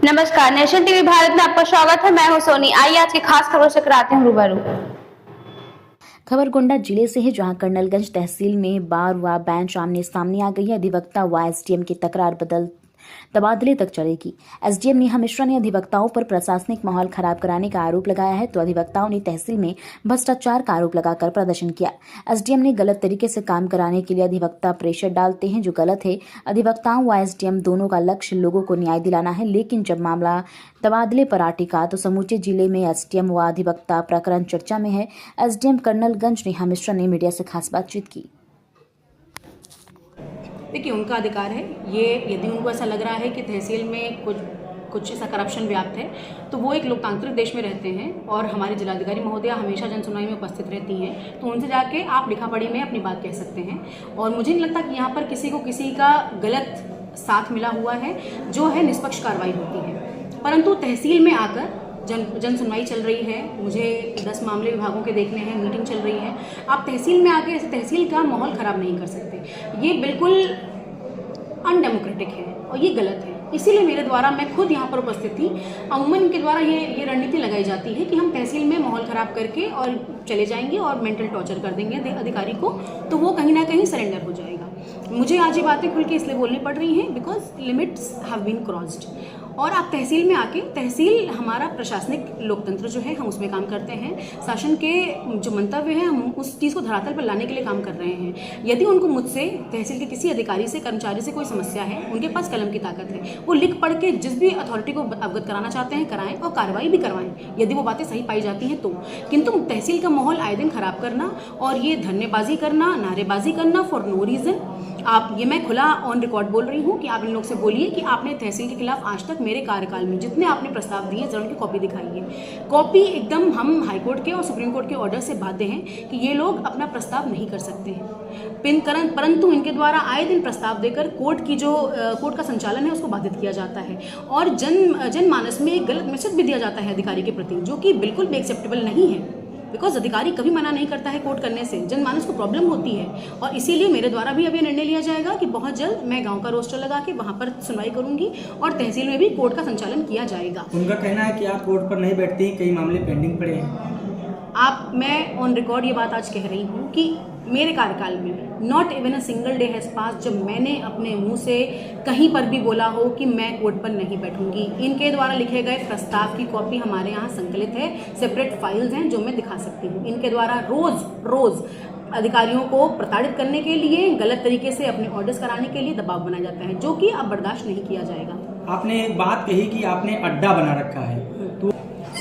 नमस्कार, nation TV Bharat में आपका स्वागत है। मैं हूं सोनी। आइए आज की खास खबरों से कराते हैं रूबरू। खबर गोंडा जिले से है, जहां कर्नलगंज तहसील में बार व बेंच आमने सामने आ गई है। अधिवक्ता व एसडीएम की तकरार तबादले तक चलेगी। एसडीएम नेहा मिश्रा ने अधिवक्ताओं पर प्रशासनिक माहौल खराब कराने का आरोप लगाया है, तो अधिवक्ताओं ने तहसील में भ्रष्टाचार का आरोप लगाकर प्रदर्शन किया। एसडीएम ने गलत तरीके से काम कराने के लिए अधिवक्ता प्रेशर डालते हैं, जो गलत है। अधिवक्ताओं व एसडीएम दोनों का लक्ष्य लोगों को न्याय दिलाना है, लेकिन जब मामला तबादले पर टिका तो समूचे जिले में एसडीएम व अधिवक्ता प्रकरण चर्चा में है। एसडीएम कर्नलगंज नेहा मिश्रा ने मीडिया से खास बातचीत की। देखिए, उनका अधिकार है ये। यदि उनको ऐसा लग रहा है कि तहसील में कुछ ऐसा करप्शन व्याप्त है, तो वो एक लोकतांत्रिक देश में रहते हैं और हमारी जिलाधिकारी महोदया हमेशा जनसुनवाई में उपस्थित रहती हैं, तो उनसे जाके आप लिखापढ़ी में अपनी बात कह सकते हैं। और मुझे नहीं लगता कि यहाँ पर किसी को किसी का गलत साथ मिला हुआ है, जो है निष्पक्ष कार्रवाई होती है। परंतु तहसील में आकर जन सुनवाई चल रही है, मुझे 10 मामले विभागों के देखने हैं, मीटिंग चल रही है। आप तहसील में आके ऐसे तहसील का माहौल ख़राब नहीं कर सकते। ये बिल्कुल अनडेमोक्रेटिक है और ये गलत है। इसीलिए मेरे द्वारा, मैं खुद यहाँ पर उपस्थित थी। अमूमन इनके द्वारा ये रणनीति लगाई जाती है कि हम तहसील में माहौल ख़राब करके और चले जाएंगे और मेंटल टॉर्चर कर देंगे अधिकारी को, तो वो कहीं ना कहीं सरेंडर हो जाएगा। मुझे आज ये बातें खुल के इसलिए बोलनी पड़ रही हैं because limits have been crossed. और आप तहसील में आके, तहसील हमारा प्रशासनिक लोकतंत्र जो है, हम उसमें काम करते हैं। शासन के जो मंतव्य है, हम उस चीज़ को धरातल पर लाने के लिए काम कर रहे हैं। यदि उनको मुझसे, तहसील के किसी अधिकारी से, कर्मचारी से कोई समस्या है, उनके पास कलम की ताकत है, वो लिख पढ़ के जिस भी अथॉरिटी को अवगत कराना चाहते हैं कराएं और कार्रवाई भी करवाएं, यदि वो बातें सही पाई जाती हैं तो। किंतु तहसील का माहौल आए दिन खराब करना और ये धरनेबाजी करना, नारेबाजी करना फॉर नो रीज़न, मैं खुला ऑन रिकॉर्ड बोल रही हूँ कि आप इन लोग से बोलिए कि आपने तहसील के खिलाफ आज तक मेरे कार्यकाल में जितने आपने प्रस्ताव दिए, जरा उनकी कॉपी दिखाइए। कॉपी एकदम, हम हाईकोर्ट के और सुप्रीम कोर्ट के ऑर्डर से बाध्य हैं कि ये लोग अपना प्रस्ताव नहीं कर सकते हैं, परंतु इनके द्वारा आए दिन प्रस्ताव देकर कोर्ट का संचालन है उसको बाधित किया जाता है और जनमानस में एक गलत मैसेज भी दिया जाता है अधिकारी के प्रति, जो कि बिल्कुल भी एक्सेप्टेबल नहीं है। बिकॉज अधिकारी कभी मना नहीं करता है कोर्ट करने से, जनमानस को प्रॉब्लम होती है। और इसीलिए मेरे द्वारा भी अब ये निर्णय लिया जाएगा कि बहुत जल्द मैं गांव का रोस्टर लगा के वहां पर सुनवाई करूंगी और तहसील में भी कोर्ट का संचालन किया जाएगा। उनका कहना है कि आप कोर्ट पर नहीं बैठती, कई मामले पेंडिंग पड़े हैं। मैं ऑन रिकॉर्ड ये बात आज कह रही हूँ कि मेरे कार्यकाल में not even a single day has पास जब मैंने अपने मुंह से कहीं पर भी बोला हो कि मैं कोर्ट पर नहीं बैठूंगी। इनके द्वारा लिखे गए प्रस्ताव की कॉपी हमारे यहाँ संकलित है, सेपरेट फाइल्स हैं जो मैं दिखा सकती हूँ। इनके द्वारा रोज अधिकारियों को प्रताड़ित करने के लिए, गलत तरीके से अपने ऑर्डर्स कराने के लिए दबाव बनाया जाता है, जो कि अब बर्दाश्त नहीं किया जाएगा। आपने एक बात कही कि आपने अड्डा बना रखा है, तो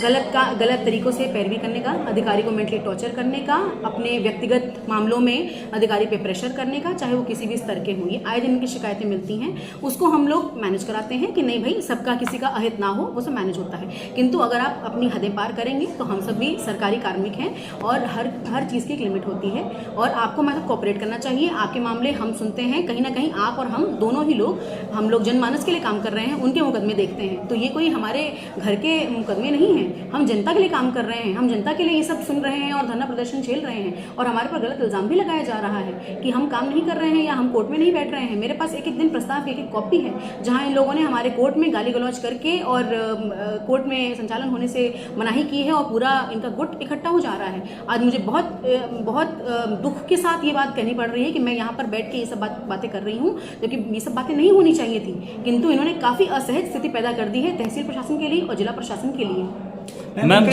गलत तरीकों से पैरवी करने का, अधिकारी को मेंटली टॉर्चर करने का, अपने व्यक्तिगत मामलों में अधिकारी पे प्रेशर करने का, चाहे वो किसी भी स्तर के हों। ये आए दिन की शिकायतें मिलती हैं, उसको हम लोग मैनेज कराते हैं कि नहीं भाई, सबका किसी का अहित ना हो, वो सब मैनेज होता है। किंतु अगर आप अपनी हदें पार करेंगे तो हम सब भी सरकारी कार्मिक हैं और हर चीज़ की एक लिमिट होती है और आपको मतलब कोऑपरेट करना चाहिए। आपके मामले हम सुनते हैं, कहीं ना कहीं आप और हम दोनों ही हम लोग जनमानस के लिए काम कर रहे हैं, उनके मुकदमे देखते हैं। तो ये कोई हमारे घर के मुकदमे नहीं हैं, हम जनता के लिए काम कर रहे हैं, हम जनता के लिए ये सब सुन रहे हैं और धरना प्रदर्शन झेल रहे हैं। और हमारे पर गलत इल्जाम भी लगाया जा रहा है कि हम काम नहीं कर रहे हैं या हम कोर्ट में नहीं बैठ रहे हैं। मेरे पास एक दिन प्रस्ताव की एक कॉपी है जहां इन लोगों ने हमारे कोर्ट में गाली गलौज करके और कोर्ट में संचालन होने से मनाही की है और पूरा इनका गुट इकट्ठा हो जा रहा है। आज मुझे बहुत दुख के साथ ये बात कहनी पड़ रही है कि मैं यहाँ पर बैठ के ये सब बातें कर रही हूँ, क्योंकि ये सब बातें नहीं होनी चाहिए थी, किंतु इन्होंने काफ़ी असहज स्थिति पैदा कर दी है तहसील प्रशासन के लिए और जिला प्रशासन के लिए। मैम,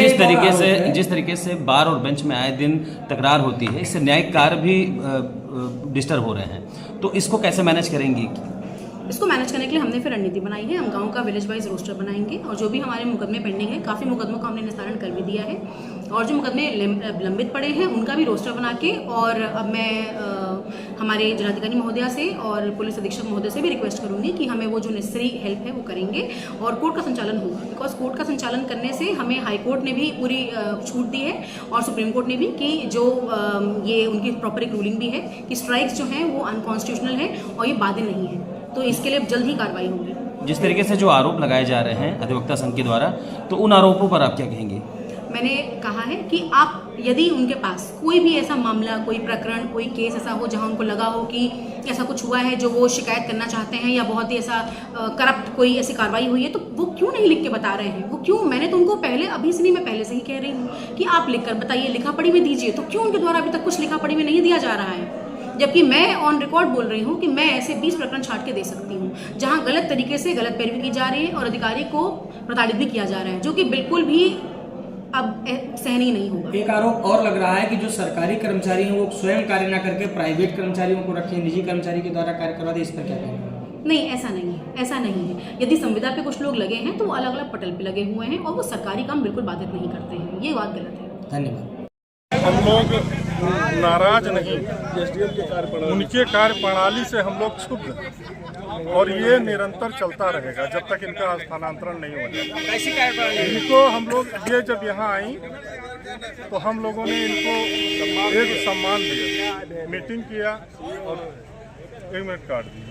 जिस तरीके से बार और बेंच में आए दिन तकरार होती है, इससे न्यायिक कार्य भी डिस्टर्ब हो रहे हैं, तो इसको कैसे मैनेज करेंगी? इसको मैनेज करने के लिए हमने फिर रणनीति बनाई है। हम गांव का विलेज वाइज रोस्टर बनाएंगे और जो भी हमारे मुकदमे पेंडिंग है, काफ़ी मुकदमों का हमने निस्तारण कर भी दिया है और जो मुकदमे लंबित पड़े हैं उनका भी रोस्टर बना के, और अब मैं हमारे जिलाधिकारी महोदया से और पुलिस अधीक्षक महोदय से भी रिक्वेस्ट करूंगी कि हमें वो जो नेसेसरी हेल्प है वो करेंगे और कोर्ट का संचालन होगा। बिकॉज कोर्ट का संचालन करने से हमें हाई कोर्ट ने भी पूरी छूट दी है और सुप्रीम कोर्ट ने भी कि जो ये उनकी प्रॉपर एक रूलिंग भी है कि स्ट्राइक्स जो हैं वो अनकॉन्स्टिट्यूशनल है और ये बाधित नहीं है, तो इसके लिए जल्द ही कार्रवाई होगी। जिस तरीके से जो आरोप लगाए जा रहे हैं अधिवक्ता संघ के द्वारा, तो उन आरोपों पर आप क्या कहेंगे? मैंने कहा है कि आप यदि उनके पास कोई भी ऐसा मामला, कोई प्रकरण, कोई केस ऐसा हो जहां उनको लगा हो कि ऐसा कुछ हुआ है जो वो शिकायत करना चाहते हैं या बहुत ही ऐसा करप्ट कोई ऐसी कार्रवाई हुई है, तो वो क्यों नहीं लिख के बता रहे हैं? वो क्यों? मैंने तो उनको पहले, अभी से नहीं, मैं पहले से ही कह रही हूँ कि आप लिख कर बताइए, लिखा पढ़ी में दीजिए। तो क्यों उनके द्वारा अभी तक कुछ लिखा पढ़ी में नहीं दिया जा रहा है? जबकि मैं ऑन रिकॉर्ड बोल रही हूँ कि मैं ऐसे 20 प्रकरण छांट के दे सकती हूँ जहाँ गलत तरीके से गलत पैरवी की जा रही है और अधिकारी को प्रताड़ित भी किया जा रहा है, जो कि बिल्कुल भी अब सहनीय नहीं होगा। एक आरोप और लग रहा है कि जो सरकारी कर्मचारी हैं वो स्वयं कार्य न करके प्राइवेट कर्मचारियों को रखे, निजी कर्मचारी के द्वारा कार्य करवा दे, इस पर क्या कहेंगे? नहीं, ऐसा नहीं है, ऐसा नहीं है। यदि संविदा पे कुछ लोग लगे हैं तो वो अलग अलग पटल पे लगे हुए हैं और वो सरकारी काम बिल्कुल बाधित नहीं करते हैं। ये बात गलत है। धन्यवाद। हम लोग नाराज नहीं, उनके कार्य प्रणाली से हम लोग क्षुब्ध हैं और ये निरंतर चलता रहेगा जब तक इनका स्थानांतरण नहीं हो जाता। इनको हम लोग, ये जब यहाँ आई तो हम लोगों ने इनको एक सम्मान दिया, मीटिंग किया और 1 मिनट काट दी।